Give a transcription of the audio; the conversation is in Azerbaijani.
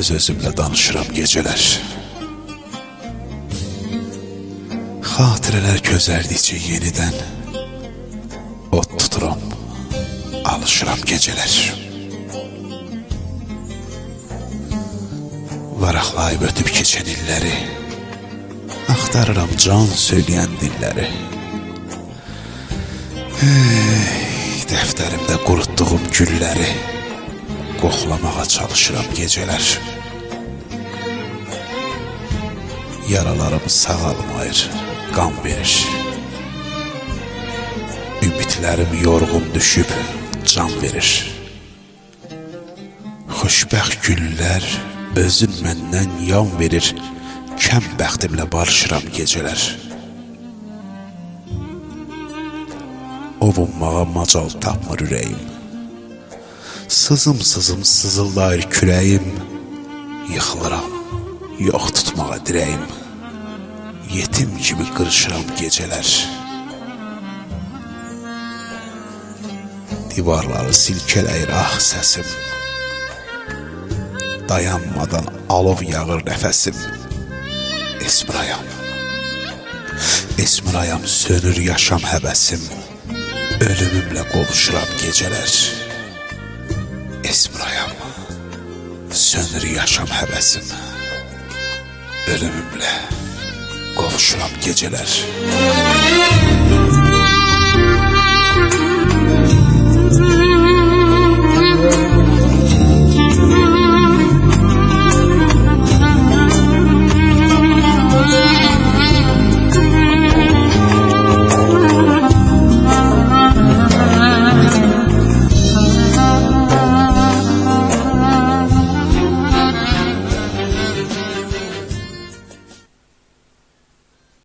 Öz-özümlə danışıram gecələr. Xatirələr közərdikcə yenidən ot tuturam, alışıram gecələr. Varaqlayıb ötüb keçən illəri, axtarıram can söyləyən dilləri. Dəftərimdə qurutduğum gülləri qoxlamağa çalışıram gecələr. Yaralarım sağalmayır, qan verir. Ümidlərim yorğun düşüb can verir. Xoşbəxt günlər özün məndən yan verir. Kəm bəxtimlə barışıram gecələr. Ovunmağa macal tapmır ürəyim. Sızım sızım sızıldayır kürəyim. Yıxılıram, yox tutmağa dirəyim. Yetim kimi qırışıram gecələr. Divarları silkələyir ah səsim. Dayanmadan alov yağır nəfəsim. Esmirayam, esmirayam, sönür yaşam həvəsim. Ölümümlə qovuşuram gecələr. Esmirayam, sönür yaşam həvəsim. Ölümümlə qovuşuram gecələr.